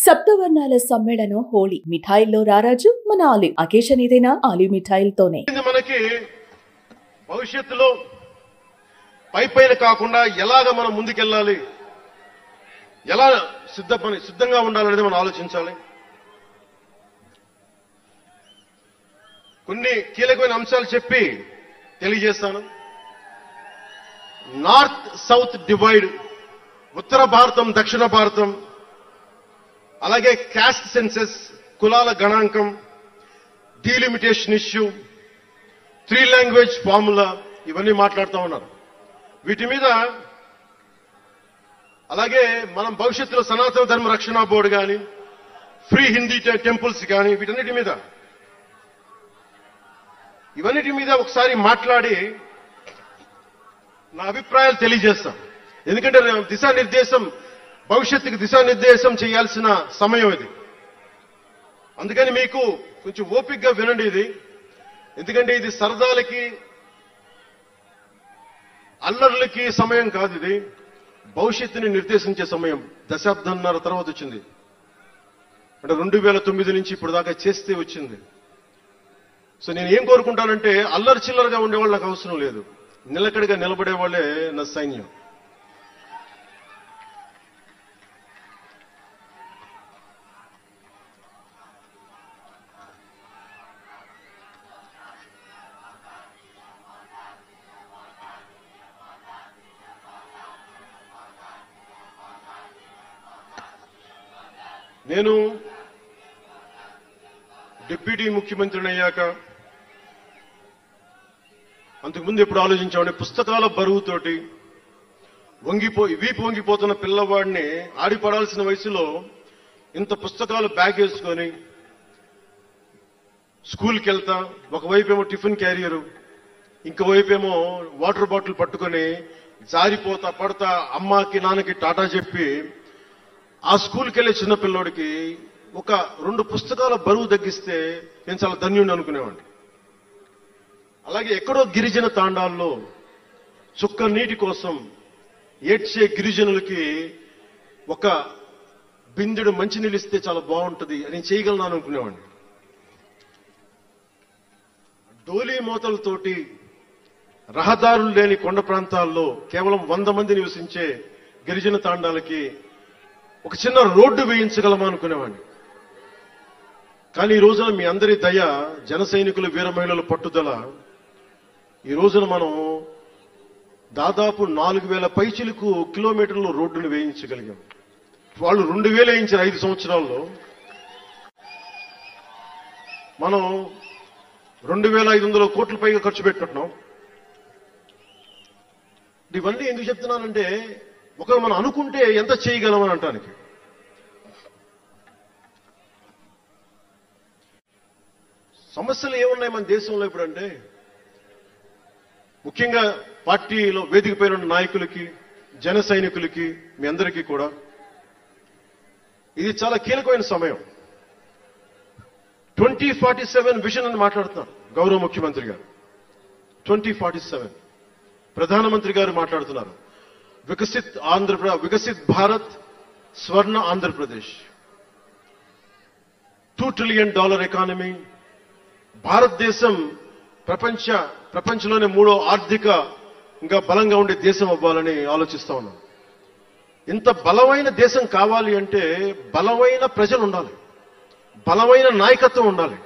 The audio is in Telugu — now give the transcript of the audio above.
సప్తవర్ణాల సమ్మేళనం హోళీ. మిఠాయిల్లో రారాజు మన ఆలివ్. అకేషన్ ఏదైనా ఆలివ్ మిఠాయిలతోనే. మనకి భవిష్యత్తులో పైపైన కాకుండా ఎలాగ మనం ముందుకెళ్ళాలి, ఎలా సిద్ధంగా ఉండాలనేది మనం ఆలోచించాలి. కొన్ని కీలకమైన అంశాలు చెప్పి తెలియజేస్తాను. నార్త్ సౌత్ డివైడ్, ఉత్తర భారతం దక్షిణ భారతం, అలాగే క్యాస్ట్ సెన్సెస్, కులాల గణాంకం, డీలిమిటేషన్ ఇష్యూ, 3 లాంగ్వేజ్ ఫార్ములా, ఇవన్నీ మాట్లాడుతూ ఉన్నారు. వీటి మీద అలాగే మనం భవిష్యత్తులో సనాతన ధర్మ రక్షణ బోర్డు కానీ, ఫ్రీ హిందీ టెంపుల్స్ కానీ, వీటన్నిటి మీద ఒకసారి మాట్లాడి నా అభిప్రాయాలు తెలియజేస్తాం. ఎందుకంటే దిశానిర్దేశం, భవిష్యత్తుకి దిశానిర్దేశం చేయాల్సిన సమయం ఇది. అందుకని మీకు కొంచెం ఓపికగా వినండి ఇది. ఎందుకంటే ఇది సరదాలకి అల్లర్లకి సమయం కాదు, ఇది భవిష్యత్తుని నిర్దేశించే సమయం. దశాబ్దంన్నర తర్వాత వచ్చింది, అంటే 2009 నుంచి ఇప్పుడు దాకా చేస్తే వచ్చింది. సో నేను ఏం కోరుకుంటానంటే, అల్లరి చిల్లరగా ఉండేవాళ్ళు నాకు అవసరం లేదు, నిలకడగా నిలబడే వాళ్ళే నా సైన్యం. నేను డిప్యూటీ ముఖ్యమంత్రిని అయ్యాక అంతకుముందు ఎప్పుడు ఆలోచించామంటే, పుస్తకాల బరువుతోటి వీపు వంగిపోతున్న పిల్లవాడిని ఆడిపడాల్సిన వయసులో ఇంత పుస్తకాలు బ్యాగ్ వేసుకొని స్కూల్కి వెళ్తా, ఒకవైపేమో టిఫిన్ క్యారియరు, ఇంకోవైపేమో వాటర్ బాటిల్ పట్టుకొని జారిపోతా పడతా అమ్మకి నాన్నకి టాటా చెప్పి ఆ స్కూల్కి వెళ్లే చిన్నపిల్లోడికి ఒక 2 పుస్తకాల బరువు తగ్గిస్తే నేను చాలా ధన్యుడిని అనుకునేవాడిని. అలాగే ఎక్కడో గిరిజన తాండాల్లో చుక్క నీటి కోసం ఏడ్చే గిరిజనులకి ఒక బిందెడు మంచినీళ్ళు ఇస్తే చాలా బాగుంటుంది అని చేయగలను అనుకునేవాడిని. డోలీ మోతలతోటి రహదారులు లేని కొండ ప్రాంతాల్లో కేవలం 100 మంది నివసించే గిరిజన తాండాలకి ఒక చిన్న రోడ్డు వేయించగలమా అనుకునేవాడిని. కానీ ఈ రోజున మీ అందరి దయ, జన సైనికులు, వీర మహిళల పట్టుదల, ఈ రోజున మనం దాదాపు 4000 పైచిలకు కిలోమీటర్ల రోడ్డును వేయించగలిగాం. వాళ్ళు 2000 వేయించిన 5 సంవత్సరాల్లో మనం 2500 కోట్ల పైగా ఖర్చు పెట్టుకుంటున్నాం. ఇవన్నీ ఎందుకు చెప్తున్నానంటే, ఒకరు మనం అనుకుంటే ఎంత చేయగలమని అంటానికి. సమస్యలు ఏమున్నాయి మన దేశంలో ఇప్పుడంటే, ముఖ్యంగా పార్టీలో వేదిక పైన ఉన్న నాయకులకి, జన సైనికులకి, మీ అందరికీ కూడా ఇది చాలా కీలకమైన సమయం. 2047 విజన్ అని మాట్లాడుతున్నారు గౌరవ ముఖ్యమంత్రి గారు. 2047 ప్రధానమంత్రి గారు మాట్లాడుతున్నారు. వికసిత్ భారత్, స్వర్ణ ఆంధ్రప్రదేశ్, $2 ట్రిలియన్ ఎకానమీ, భారతదేశం ప్రపంచంలోనే 3వ ఆర్థికంగా బలంగా ఉండే దేశం అవ్వాలని ఆలోచిస్తా ఉన్నాం. ఇంత బలమైన దేశం కావాలి అంటే బలమైన ప్రజలు ఉండాలి, బలమైన నాయకత్వం ఉండాలి.